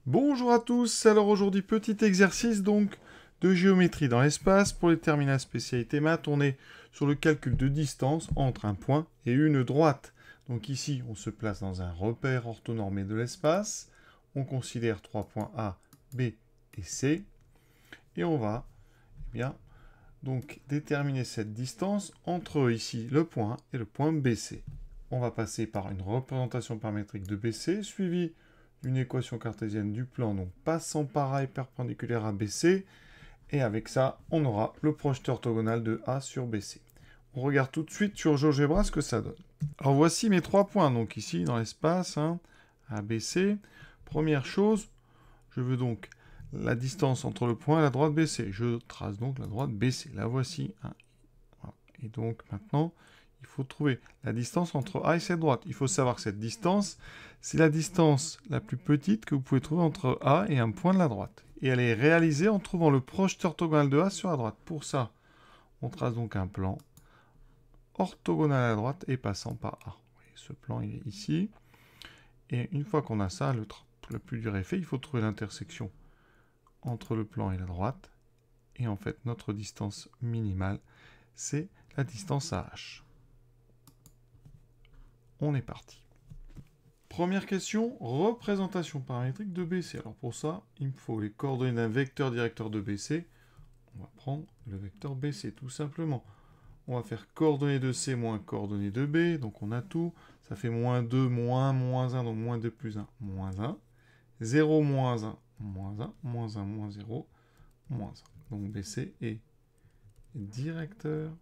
Bonjour à tous, alors aujourd'hui petit exercice donc de géométrie dans l'espace. Pour déterminer la spécialité maths, on est sur le calcul de distance entre un point et une droite. Donc ici, on se place dans un repère orthonormé de l'espace. On considère trois points A, B et C. Et on va bien, donc déterminer cette distance entre ici le point A et le point BC. On va passer par une représentation paramétrique de BC suivie d'une équation cartésienne du plan, donc passant par A et perpendiculaire à BC. Et avec ça, on aura le projeté orthogonal de A sur BC. On regarde tout de suite sur GeoGebra ce que ça donne. Alors voici mes trois points, donc ici dans l'espace, ABC. Première chose, je veux donc la distance entre le point et la droite BC. Je trace donc la droite BC. La voici. Voilà. Et donc maintenant, il faut trouver la distance entre A et cette droite. Il faut savoir que cette distance, c'est la distance la plus petite que vous pouvez trouver entre A et un point de la droite. Et elle est réalisée en trouvant le projeté orthogonal de A sur la droite. Pour ça, on trace donc un plan orthogonal à la droite et passant par A. Vous voyez, ce plan, il est ici. Et une fois qu'on a ça, le plus dur est fait. Il faut trouver l'intersection entre le plan et la droite. Et en fait, notre distance minimale, c'est la distance AH. On est parti. Première question, représentation paramétrique de BC. Alors pour ça, il me faut les coordonnées d'un vecteur directeur de BC. On va prendre le vecteur BC tout simplement. On va faire coordonnées de C moins coordonnées de B. Donc on a tout. Ça fait moins 2, moins 1. Donc moins 2 plus 1, moins 1. 0, moins 1, moins 1. Moins 1, moins 0, moins 1. Donc BC est directeur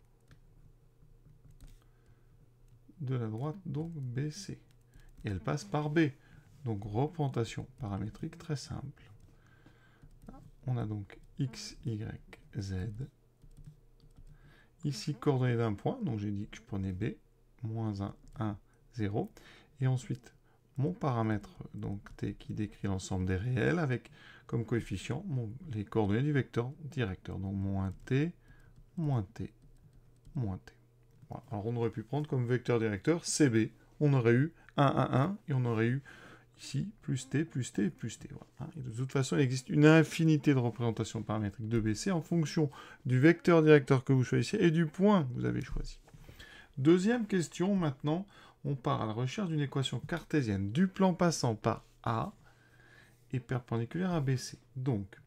de la droite, donc BC. Et elle passe par B. Donc représentation paramétrique très simple. On a donc X, Y, Z. Ici, coordonnées d'un point, donc j'ai dit que je prenais B, moins 1, 1, 0. Et ensuite, mon paramètre, donc T, qui décrit l'ensemble des réels, avec comme coefficient les coordonnées du vecteur directeur. Donc moins T, moins T, moins T. Voilà. Alors on aurait pu prendre comme vecteur directeur CB. On aurait eu 1, 1, 1, et on aurait eu ici plus T, plus T, plus T. Voilà. Et de toute façon, il existe une infinité de représentations paramétriques de BC en fonction du vecteur directeur que vous choisissez et du point que vous avez choisi. Deuxième question, maintenant, on part à la recherche d'une équation cartésienne du plan passant par A et perpendiculaire à BC. Donc,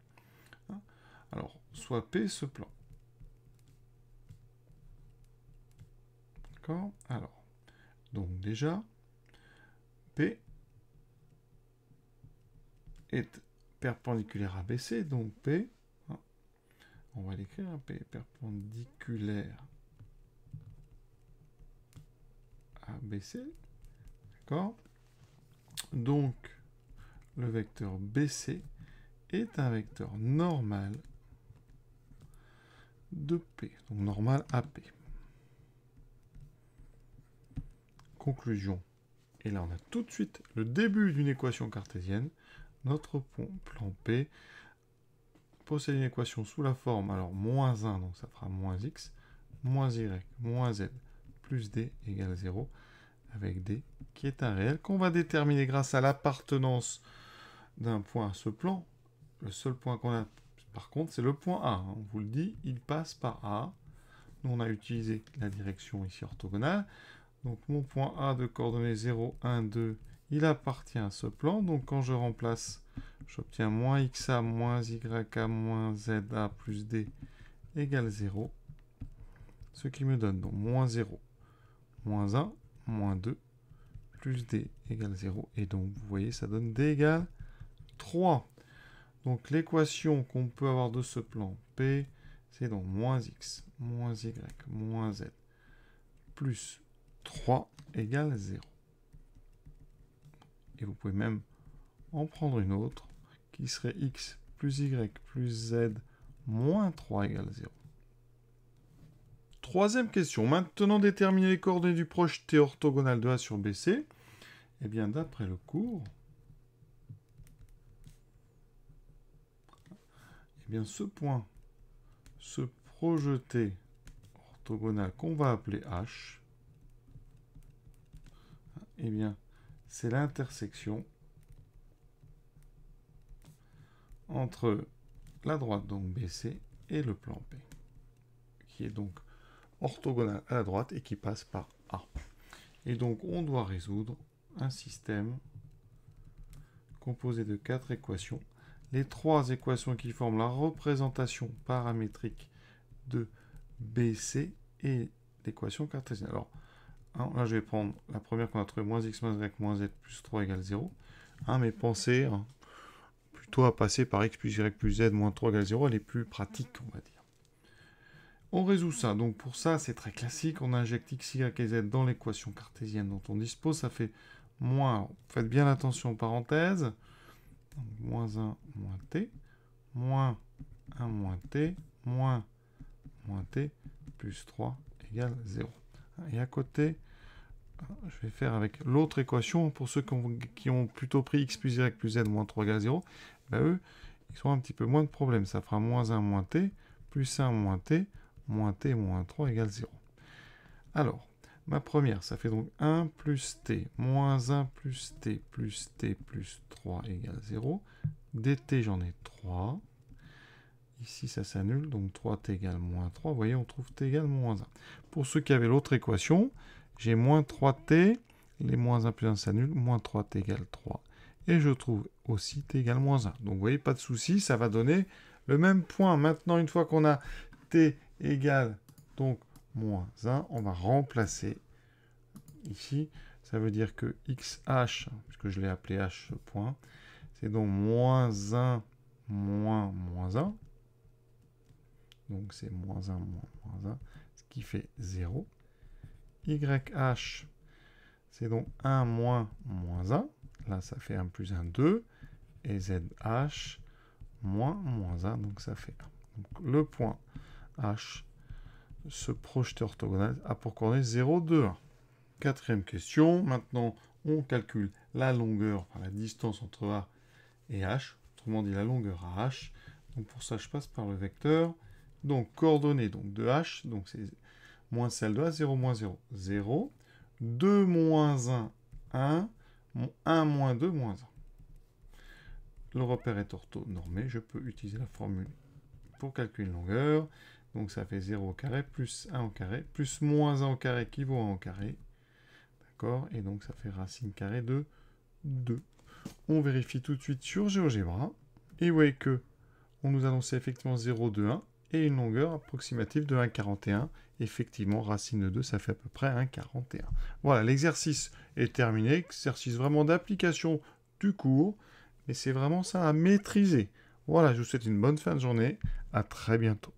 alors, soit P ce plan. D'accord? Alors, donc déjà, P est perpendiculaire à BC, donc P, on va l'écrire, P est perpendiculaire à BC, d'accord? Donc, le vecteur BC est un vecteur normal de P, donc normal AP. Conclusion. Et là, on a tout de suite le début d'une équation cartésienne. Notre plan P possède une équation sous la forme, alors moins 1, donc ça fera moins x, moins y, moins z, plus d égale 0, avec d qui est un réel qu'on va déterminer grâce à l'appartenance d'un point à ce plan. Le seul point qu'on a, par contre, c'est le point A. On vous le dit, il passe par A. Nous, on a utilisé la direction ici orthogonale. Donc mon point A de coordonnées 0, 1, 2, il appartient à ce plan. Donc quand je remplace, j'obtiens moins xa, moins ya, moins za plus d égale 0. Ce qui me donne donc moins 0, moins 1, moins 2, plus d égale 0. Et donc vous voyez, ça donne d égale 3. Donc l'équation qu'on peut avoir de ce plan P, c'est donc moins x, moins y, moins z, plus 3 égale 0. Et vous pouvez même en prendre une autre, qui serait x plus y plus z moins 3 égale 0. Troisième question. Maintenant, déterminer les coordonnées du projeté orthogonal de A sur BC. Eh bien, d'après le cours, eh bien, ce point, ce projeté orthogonal qu'on va appeler H, eh bien, c'est l'intersection entre la droite, donc BC, et le plan P, qui est donc orthogonal à la droite et qui passe par A. Et donc, on doit résoudre un système composé de 4 équations. Les 3 équations qui forment la représentation paramétrique de BC et l'équation cartésienne. Alors, là, je vais prendre la première qu'on a trouvée, moins x moins y moins z plus 3 égale 0. Mais pensez plutôt à passer par x plus y plus z moins 3 égale 0. Elle est plus pratique, on va dire. On résout ça. Donc, pour ça, c'est très classique. On injecte x, y et z dans l'équation cartésienne dont on dispose. Ça fait moins, faites bien attention aux parenthèses. Donc, moins 1 moins t, moins 1 moins t, moins t, plus 3 égale 0. Et à côté, je vais faire avec l'autre équation. Pour ceux qui ont plutôt pris x plus y plus z moins 3 égale 0, ben eux, ils ont un petit peu moins de problèmes. Ça fera moins 1 moins t, plus 1 moins t moins 3 égale 0. Alors, ma première, ça fait donc 1 plus t, moins 1 plus t plus 3 égale 0. dt, j'en ai 3. Ici, ça s'annule, donc 3t égale moins 3. Vous voyez, on trouve t égale moins 1. Pour ceux qui avaient l'autre équation, j'ai moins 3t, les moins 1 plus 1 s'annulent, moins 3t égale 3. Et je trouve aussi t égale moins 1. Donc, vous voyez, pas de souci, ça va donner le même point. Maintenant, une fois qu'on a t égale donc moins 1, on va remplacer ici. Ça veut dire que xh, puisque je l'ai appelé h ce point, c'est donc moins 1 moins 1. Donc c'est moins 1 moins 1, ce qui fait 0. YH, c'est donc 1 moins 1. Là, ça fait 1 plus 1, 2. Et ZH, moins 1, donc ça fait 1. Donc le point H, ce projeté orthogonal, a pour coordonnée 0, 2, 1. Quatrième question. Maintenant, on calcule la longueur, la distance entre A et H. Autrement dit, la longueur à H. Donc pour ça, je passe par le vecteur. Donc, coordonnées donc, de H, donc c'est moins celle de A, 0, moins 0, 0. 2 moins 1, 1. 1 moins 2, moins 1. Le repère est orthonormé. Je peux utiliser la formule pour calculer une longueur. Donc, ça fait 0 au carré, plus 1 au carré, plus moins 1 au carré qui vaut 1 au carré. D'accord? Et donc, ça fait racine carrée de 2. On vérifie tout de suite sur GeoGebra. Et vous voyez que on nous annonçait effectivement 0, 2, 1. Et une longueur approximative de 1,41. Effectivement, racine de 2, ça fait à peu près 1,41. Voilà, l'exercice est terminé. Exercice vraiment d'application du cours. Mais c'est vraiment ça à maîtriser. Voilà, je vous souhaite une bonne fin de journée. À très bientôt.